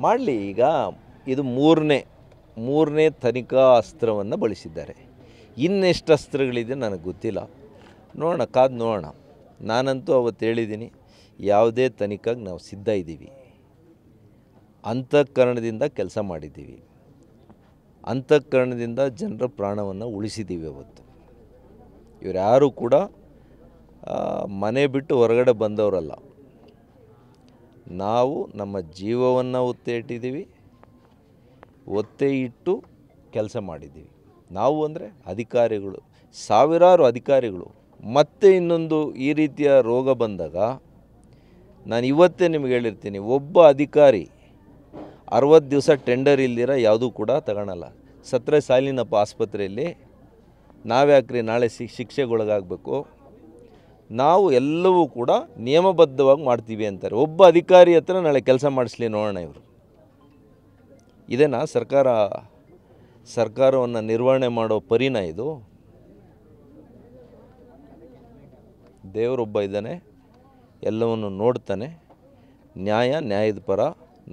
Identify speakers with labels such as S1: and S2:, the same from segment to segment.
S1: ಮಾಡಲಿ. ಈಗ ಇದು ಮೂರನೇ ತನಿಖಾ ಅಸ್ತ್ರವನ್ನು ಬಳಸಿದ್ದಾರೆ. ಇನ್ನೆಷ್ಟು ಅಸ್ತ್ರಗಳಿದೆ ನನಗೆ ಗೊತ್ತಿಲ್ಲ, ನೋಡೋಣ, ಕಾದು ನೋಡೋಣ. ನಾನಂತೂ ಅವತ್ತು ಹೇಳಿದ್ದೀನಿ, ಯಾವುದೇ ತನಿಖೆಗೆ ನಾವು ಸಿದ್ಧ ಇದ್ದೀವಿ. ಅಂತಃಕರಣದಿಂದ ಕೆಲಸ ಮಾಡಿದ್ದೀವಿ, ಅಂತಃಕರಣದಿಂದ ಜನರ ಪ್ರಾಣವನ್ನು ಉಳಿಸಿದ್ದೀವಿ. ಅವತ್ತು ಇವರು ಯಾರೂ ಕೂಡ ಮನೆ ಬಿಟ್ಟು ಹೊರಗಡೆ ಬಂದವರಲ್ಲ. ನಾವು ನಮ್ಮ ಜೀವವನ್ನು ಒತ್ತೆ ಇಟ್ಟಿದ್ದೀವಿ, ಒತ್ತೆ ಇಟ್ಟು ಕೆಲಸ ಮಾಡಿದ್ದೀವಿ. ನಾವು ಅಂದರೆ ಅಧಿಕಾರಿಗಳು, ಸಾವಿರಾರು ಅಧಿಕಾರಿಗಳು. ಮತ್ತೆ ಇನ್ನೊಂದು ಈ ರೀತಿಯ ರೋಗ ಬಂದಾಗ ನಾನು ಇವತ್ತೇ ನಿಮಗೆ ಹೇಳಿರ್ತೀನಿ, ಒಬ್ಬ ಅಧಿಕಾರಿ 60 ದಿವಸ ಟೆಂಡರ್ ಇಲ್ದಿರ ಯಾವುದೂ ಕೂಡ ತಗೊಳಲ್ಲ. ಸತ್ತರೆ ಸಾಲಿನಪ್ಪ ಆಸ್ಪತ್ರೆಯಲ್ಲಿ, ನಾವ್ಯಾಕ್ರಿ ನಾಳೆ ಶಿಕ್ಷೆಗೊಳಗಾಗಬೇಕು? ನಾವು ಎಲ್ಲವೂ ಕೂಡ ನಿಯಮಬದ್ಧವಾಗಿ ಮಾಡ್ತೀವಿ ಅಂತಾರೆ. ಒಬ್ಬ ಅಧಿಕಾರಿ ಹತ್ರ ನಾಳೆ ಕೆಲಸ ಮಾಡಿಸ್ಲಿ ನೋಡೋಣ. ಇವರು ಇದೇನಾ ಸರ್ಕಾರವನ್ನು ನಿರ್ವಹಣೆ ಮಾಡೋ ಪರಿನ ಇದು? ದೇವರೊಬ್ಬ ಇದ್ದಾನೆ, ಎಲ್ಲವನ್ನು ನೋಡ್ತಾನೆ. ನ್ಯಾಯದ ಪರ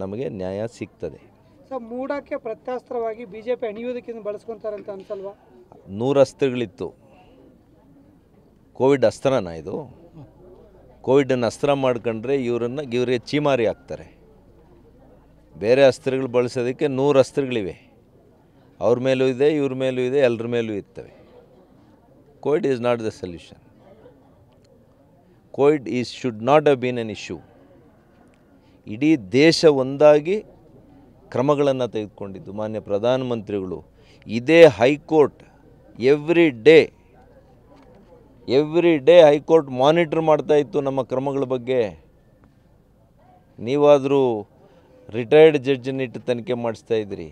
S1: ನಮಗೆ ನ್ಯಾಯ ಸಿಗ್ತದೆ.
S2: ಸರ್, ಮೂಡಕ್ಕೆ ಪ್ರತ್ಯಾಸ್ತ್ರವಾಗಿ ಬಿಜೆಪಿ ಅಣಿಯೋದಕ್ಕಿಂತ ಬಳಸ್ಕೊತಾರಂತ ಅನ್ಸಲ್ವಾ?
S1: 100 ಅಸ್ತ್ರಗಳಿತ್ತು. ಕೋವಿಡ್ ಅಸ್ತ್ರನ ಇದು? ಕೋವಿಡನ್ನು ಅಸ್ತ್ರ ಮಾಡ್ಕೊಂಡ್ರೆ ಇವರಿಗೆ ಚೀಮಾರಿ ಹಾಕ್ತಾರೆ. ಬೇರೆ ಅಸ್ತ್ರಗಳು ಬಳಸೋದಕ್ಕೆ 100 ಅಸ್ತ್ರಗಳಿವೆ. ಅವ್ರ ಮೇಲೂ ಇದೆ, ಇವ್ರ ಮೇಲೂ ಇದೆ, ಎಲ್ಲರ ಮೇಲೂ ಇರ್ತವೆ. Covid is not the solution. Covid should not have been an issue. ಇಡೀ ದೇಶ ಒಂದಾಗಿ ಕ್ರಮಗಳನ್ನು ತೆಗೆದುಕೊಂಡಿದ್ದು ಮಾನ್ಯ ಪ್ರಧಾನಮಂತ್ರಿಗಳು. ಇದೇ high court every day high court monitor ಮಾಡ್ತಾಯಿತ್ತು ನಮ್ಮ ಕ್ರಮಗಳ ಬಗ್ಗೆ. ನೀವಾದರೂ ರಿಟೈರ್ಡ್ ಜಡ್ಜನ್ನಿಟ್ಟು ತನಿಖೆ ಮಾಡಿಸ್ತಾಯಿದ್ರಿ.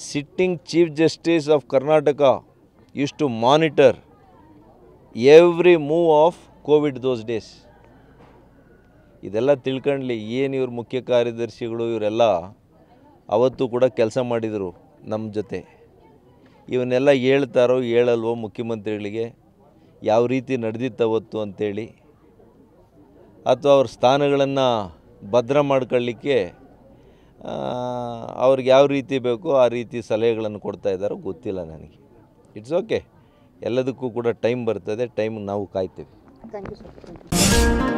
S1: Sitting chief justice of Karnataka used to monitor every move of Covid those days. ಇದೆಲ್ಲ ತಿಳ್ಕೊಳ್ಳಿ. ಏನು ಇವ್ರ ಮುಖ್ಯ ಕಾರ್ಯದರ್ಶಿಗಳು ಇವರೆಲ್ಲ ಅವತ್ತು ಕೂಡ ಕೆಲಸ ಮಾಡಿದರು ನಮ್ಮ ಜೊತೆ. ಇವನ್ನೆಲ್ಲ ಹೇಳ್ತಾರೋ ಹೇಳಲ್ವೋ ಮುಖ್ಯಮಂತ್ರಿಗಳಿಗೆ, ಯಾವ ರೀತಿ ನಡೆದಿತ್ತು ಅವತ್ತು ಅಂಥೇಳಿ, ಅಥವಾ ಅವ್ರ ಸ್ಥಾನಗಳನ್ನು ಭದ್ರ ಮಾಡ್ಕೊಳ್ಳಿಕ್ಕೆ ಅವ್ರಿಗೆ ಯಾವ ರೀತಿ ಬೇಕೋ ಆ ರೀತಿ ಸಲಹೆಗಳನ್ನು ಕೊಡ್ತಾ ಇದ್ದಾರೋ ಗೊತ್ತಿಲ್ಲ ನನಗೆ. ಇಟ್ಸ್ ಓಕೆ, ಎಲ್ಲದಕ್ಕೂ ಕೂಡ ಟೈಮ್ ಬರ್ತದೆ. ಟೈಮ್ ನಾವು ಕಾಯ್ತೀವಿ.
S2: Thank you sir.